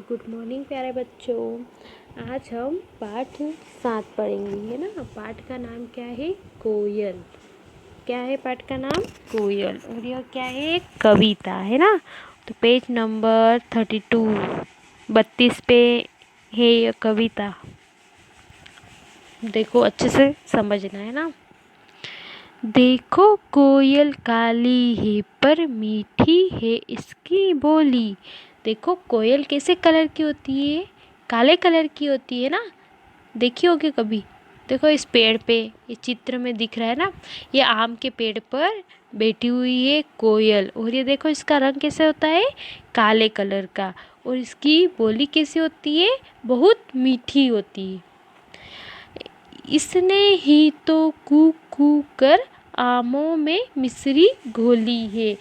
Good morning प्यारे बच्चों। आज हम पाठ 7 पढ़ेंगे, है ना। पाठ का नाम क्या है? कोयल। क्या है पाठ का नाम? कोयल। और यह क्या है? एक कविता, है ना। तो पेज नंबर 32 पे है यह कविता। देखो, अच्छे से समझना, है ना। देखो कोयल काली है पर मीठी है इसकी बोली। देखो कोयल कैसे कलर की होती है? काले कलर की होती है ना। देखी होगी कभी। देखो इस पेड़ पे, ये चित्र में दिख रहा है ना, ये आम के पेड़ पर बैठी हुई है कोयल। और ये देखो इसका रंग कैसे होता है? काले कलर का। और इसकी बोली कैसी होती है? बहुत मीठी होती है। इसने ही तो कू कू कर आमों में मिश्री घोली है।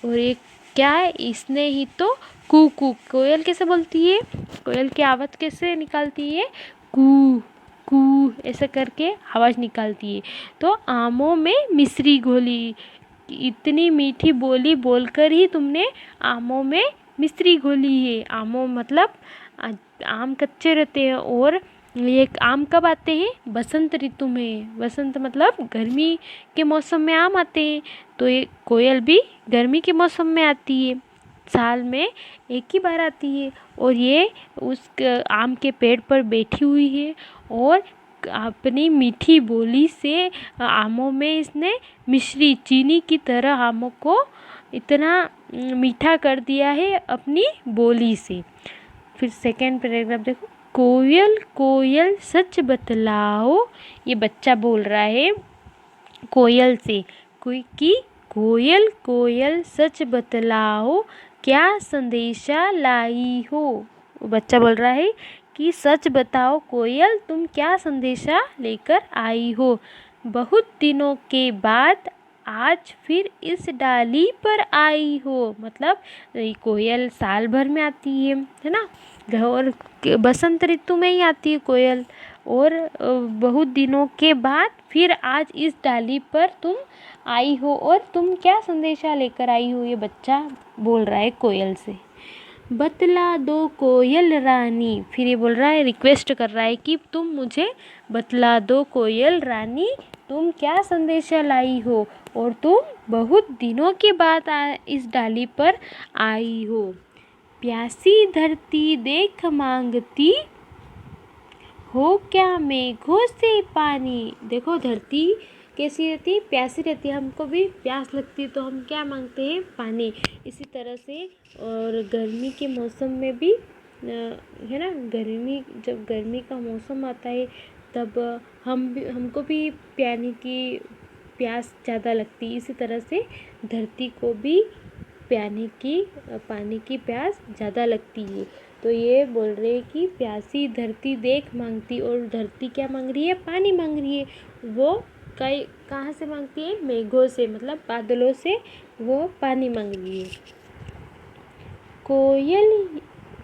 और ये क्या है? इसने ही तो कू कू। कोयल कैसे बोलती है? कोयल की आवाज़ कैसे निकालती है? कू कू ऐसे करके आवाज़ निकालती है। तो आमों में मिश्री घोली। इतनी मीठी बोली बोलकर ही तुमने आमों में मिश्री घोली है। आमों मतलब आम कच्चे रहते हैं। और ये आम कब आते हैं? बसंत ऋतु में। बसंत मतलब गर्मी के मौसम में आम आते हैं। तो ये कोयल भी गर्मी के मौसम में आती है, साल में एक ही बार आती है। और ये उस आम के पेड़ पर बैठी हुई है और अपनी मीठी बोली से आमों में इसने मिश्री, चीनी की तरह आमों को इतना मीठा कर दिया है अपनी बोली से। फिर सेकेंड पैराग्राफ देखो। कोयल कोयल सच बतलाओ। ये बच्चा बोल रहा है कोयल से। कोई की कोयल कोयल सच बतलाओ, क्या संदेशा लाई हो। बच्चा बोल रहा है कि सच बताओ कोयल, तुम क्या संदेशा लेकर आई हो। बहुत दिनों के बाद आज फिर इस डाली पर आई हो। मतलब ये कोयल साल भर में आती है ना। और बसंत ऋतु में ही आती है कोयल। और बहुत दिनों के बाद फिर आज इस डाली पर तुम आई हो और तुम क्या संदेशा लेकर आई हो। ये बच्चा बोल रहा है कोयल से। बतला दो कोयल रानी। फिर ये बोल रहा है, रिक्वेस्ट कर रहा है कि तुम मुझे बतला दो कोयल रानी, तुम क्या संदेशा लाई हो और तुम बहुत दिनों के बाद इस डाली पर आई हो। प्यासी धरती देख मांगती हो क्या मेघों से पानी। देखो धरती कैसी रहती है? प्यासी रहती है। हमको भी प्यास लगती है तो हम क्या मांगते हैं? पानी। इसी तरह से और गर्मी के मौसम में भी है ना, जब गर्मी का मौसम आता है तब हमको भी प्यास ज़्यादा लगती है। इसी तरह से धरती को भी पानी की प्यास ज़्यादा लगती है। तो ये बोल रहे हैं कि प्यासी धरती देख मांगती। और धरती क्या मांग रही है? पानी मांग रही है। वो कहाँ से मांगती है? मेघों से, मतलब बादलों से वो पानी मांग रही है। कोयल,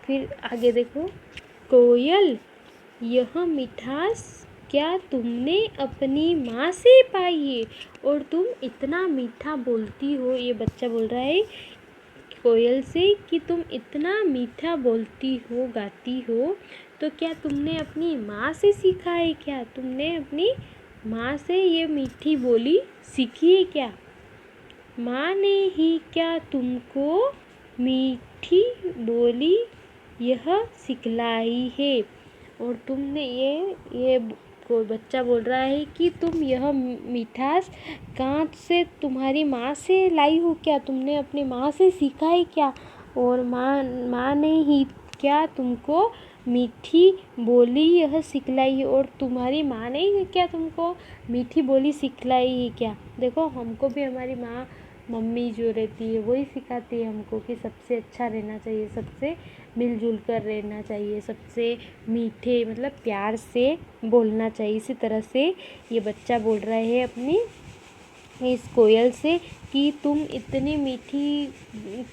फिर आगे देखो। कोयल यह मिठास क्या तुमने अपनी माँ से पाई है। और तुम इतना मीठा बोलती हो। ये बच्चा बोल रहा है कोयल से कि तुम इतना मीठा बोलती हो, गाती हो, तो क्या तुमने अपनी माँ से सीखा है क्या? तुमने अपनी माँ से ये मीठी बोली सीखी है क्या? माँ ने ही क्या तुमको मीठी बोली यह सिखलाई है। और तुमने ये कोई बच्चा बोल रहा है कि तुम यह मिठास कहाँ से, तुम्हारी माँ से लाई हो क्या? तुमने अपनी माँ से सीखा है क्या? और माँ ने ही क्या तुमको मीठी बोली यह सिखलाई है। और तुम्हारी माँ ने ही क्या तुमको मीठी बोली सिखलाई है क्या? देखो हमको भी हमारी माँ, मम्मी जो रहती है वही सिखाती है हमको कि सबसे अच्छा रहना चाहिए, सबसे मिलजुल कर रहना चाहिए, सबसे मीठे मतलब प्यार से बोलना चाहिए। इसी तरह से ये बच्चा बोल रहा है अपनी इस कोयल से कि तुम इतनी मीठी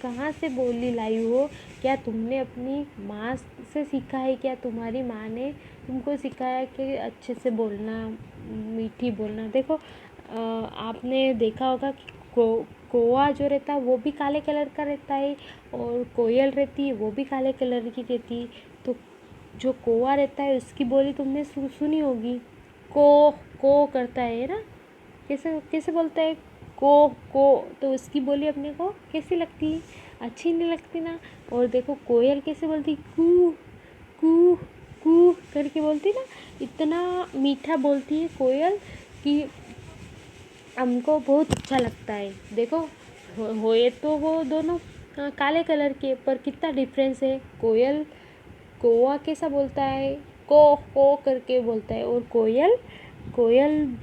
कहाँ से बोली लाई हो। क्या तुमने अपनी माँ से सीखा है क्या? तुम्हारी माँ ने तुमको सिखाया कि अच्छे से बोलना, मीठी बोलना। देखो आपने देखा होगा कि कौवा जो रहता है वो भी काले कलर का रहता है और कोयल रहती है वो भी काले कलर की रहती है। तो जो कौवा रहता है उसकी बोली तुमने सुनी होगी, को करता है ना, कैसे कैसे बोलता है, को। तो उसकी बोली अपने को कैसी लगती है, अच्छी नहीं लगती ना। और देखो कोयल कैसे बोलती, कू कू कू करके बोलती ना, इतना मीठा बोलती है कोयल कि हमको बहुत अच्छा लगता है। देखो होए तो वो दोनों काले कलर के, पर कितना डिफरेंस है। कोयल कौवा कैसा बोलता है, को करके बोलता है, और कोयल कोयल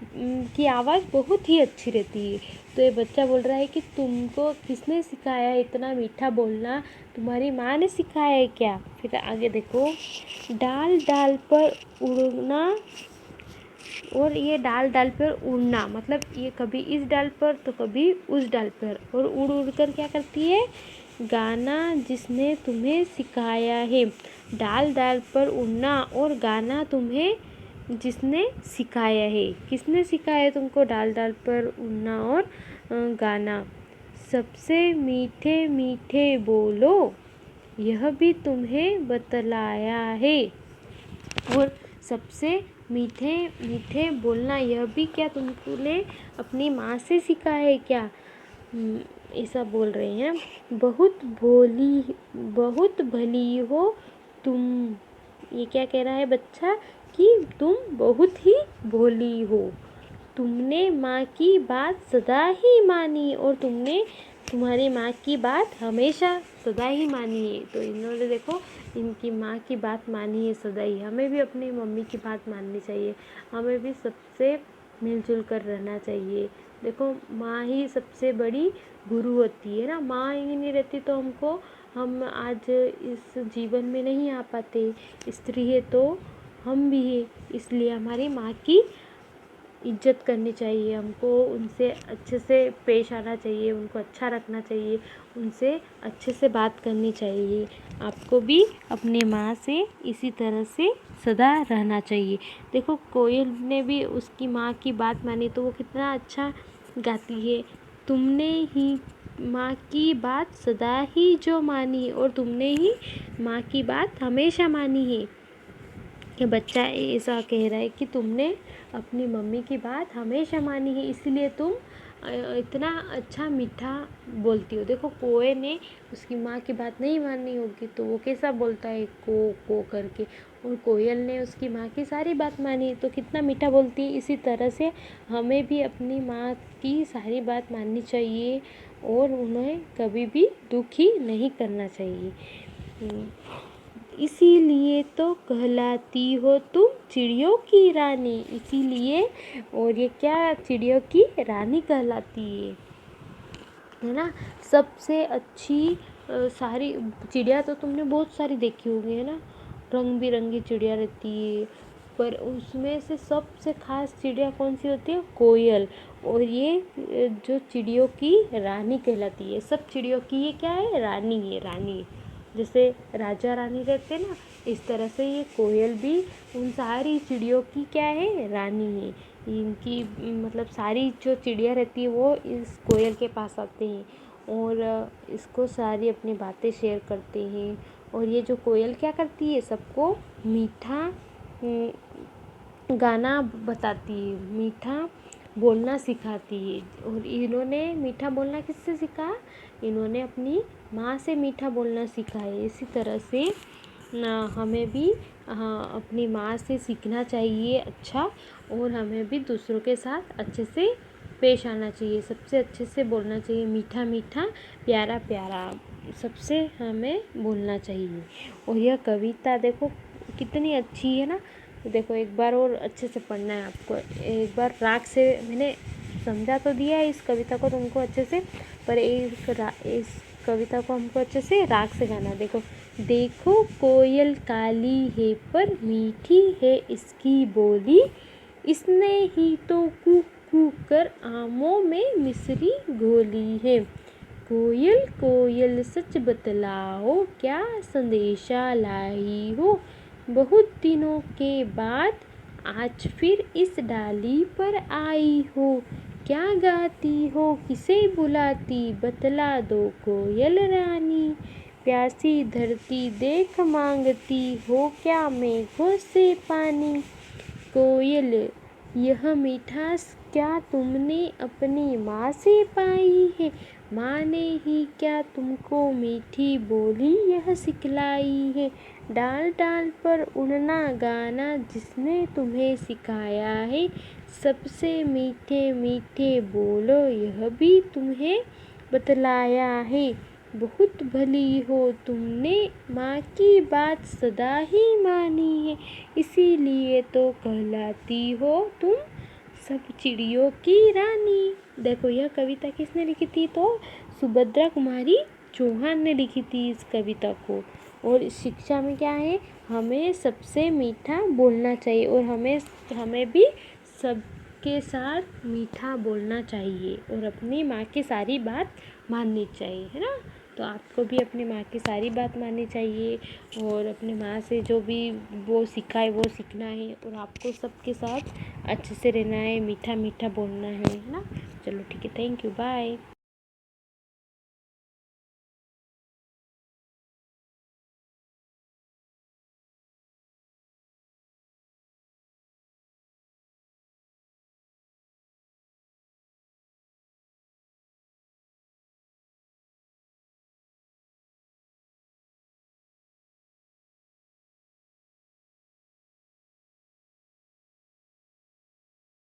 की आवाज़ बहुत ही अच्छी रहती है। तो ये बच्चा बोल रहा है कि तुमको किसने सिखाया इतना मीठा बोलना, तुम्हारी माँ ने सिखाया है क्या। फिर आगे देखो, डाल डाल पर उड़ना, और ये डाल डाल पर उड़ना मतलब ये कभी इस डाल पर तो कभी उस डाल पर, और उड़ उड़ कर क्या करती है, गाना जिसने तुम्हें सिखाया है। डाल डाल पर उड़ना और गाना तुम्हें जिसने सिखाया है। किसने सिखाया है तुमको डाल डाल पर उड़ना और गाना। सबसे मीठे मीठे बोलो, यह भी तुम्हें बतलाया है। और सबसे मीठे मीठे बोलना, यह भी क्या तुमने अपनी माँ से सीखा है क्या, ऐसा बोल रहे हैं। बहुत भली हो तुम, ये क्या कह रहा है बच्चा कि तुम बहुत ही भोली हो। तुमने माँ की बात सदा ही मानी, और तुमने तुम्हारी माँ की बात हमेशा सदा ही मानी है। तो इन्होंने देखो इनकी माँ की बात मानी है सदा ही। हमें भी अपनी मम्मी की बात माननी चाहिए, हमें भी सबसे मिलजुल कर रहना चाहिए। देखो माँ ही सबसे बड़ी गुरु होती है ना, माँ ही नहीं रहती तो हम आज इस जीवन में नहीं आ पाते। स्त्री है तो हम भी है, इसलिए हमारी माँ की इज्जत करनी चाहिए, हमको उनसे अच्छे से पेश आना चाहिए, उनको अच्छा रखना चाहिए, उनसे अच्छे से बात करनी चाहिए। आपको भी अपने माँ से इसी तरह से सदा रहना चाहिए। देखो कोयल ने भी उसकी माँ की बात मानी तो वो कितना अच्छा गाती है। तुमने ही माँ की बात सदा ही जो मानी, और तुमने ही माँ की बात हमेशा मानी है। कि बच्चा ऐसा कह रहा है कि तुमने अपनी मम्मी की बात हमेशा मानी है, इसलिए तुम इतना अच्छा मीठा बोलती हो। देखो कोए ने उसकी माँ की बात नहीं मानी होगी तो वो कैसा बोलता है, को करके, और कोयल ने उसकी माँ की सारी बात मानी तो कितना मीठा बोलती है। इसी तरह से हमें भी अपनी माँ की सारी बात माननी चाहिए और उन्हें कभी भी दुखी नहीं करना चाहिए। इसीलिए तो कहलाती हो तुम चिड़ियों की रानी, इसीलिए, और ये क्या चिड़ियों की रानी कहलाती है ना। सबसे अच्छी सारी चिड़िया तो तुमने बहुत सारी देखी होगी है ना, रंग बिरंगी चिड़िया रहती है, पर उसमें से सबसे खास चिड़िया कौन सी होती है, कोयल। और ये जो चिड़ियों की रानी कहलाती है, सब चिड़ियों की ये क्या है, रानी है, रानी। जैसे राजा रानी रहते हैं ना, इस तरह से ये कोयल भी उन सारी चिड़ियों की क्या है, रानी है। इनकी मतलब सारी जो चिड़िया रहती है वो इस कोयल के पास आते हैं और इसको सारी अपनी बातें शेयर करते हैं। और ये जो कोयल क्या करती है, सबको मीठा गाना बताती है, मीठा बोलना सिखाती है। और इन्होंने मीठा बोलना किससे सीखा, इन्होंने अपनी माँ से मीठा बोलना सीखा है। इसी तरह से हमें भी अपनी माँ से सीखना चाहिए अच्छा, और हमें भी दूसरों के साथ अच्छे से पेश आना चाहिए, सबसे अच्छे से बोलना चाहिए, मीठा मीठा प्यारा प्यारा सबसे हमें बोलना चाहिए। और यह कविता देखो कितनी अच्छी है ना। देखो एक बार और अच्छे से पढ़ना है आपको, एक बार राग से मैंने समझा तो दिया है इस कविता को तुमको अच्छे से, पर इस कविता को हमको अच्छे से राग से गाना। देखो, देखो कोयल काली है पर मीठी है इसकी बोली, इसने ही तो कू कू कर आमों में मिश्री घोली है। कोयल कोयल सच बतलाओ क्या संदेशा लाई हो, बहुत दिनों के बाद आज फिर इस डाली पर आई हो। क्या गाती हो किसे बुलाती बतला दो कोयल रानी। प्यासी धरती देख मांगती हो क्या मेघों से पानी। कोयल यह मिठास क्या तुमने अपनी माँ से पाई है। माँ ने ही क्या तुमको मीठी बोली यह सिखलाई है। डाल डाल पर उड़ना गाना जिसने तुम्हें सिखाया है। सबसे मीठे मीठे बोलो यह भी तुम्हें बतलाया है। बहुत भली हो तुमने माँ की बात सदा ही मानी है। इसीलिए तो कहलाती हो तुम सब चिड़ियों की रानी। देखो यह कविता किसने लिखी थी, तो सुभद्रा कुमारी चौहान ने लिखी थी इस कविता को। और इस शिक्षा में क्या है, हमें सबसे मीठा बोलना चाहिए और हमें भी सबके साथ मीठा बोलना चाहिए और अपनी माँ की सारी बात माननी चाहिए, है ना। तो आपको भी अपनी माँ की सारी बात माननी चाहिए और अपनी माँ से जो भी वो सिखाए वो सीखना है और आपको सबके साथ अच्छे से रहना है, मीठा मीठा बोलना है ना। चलो ठीक है, थैंक यू, बाय।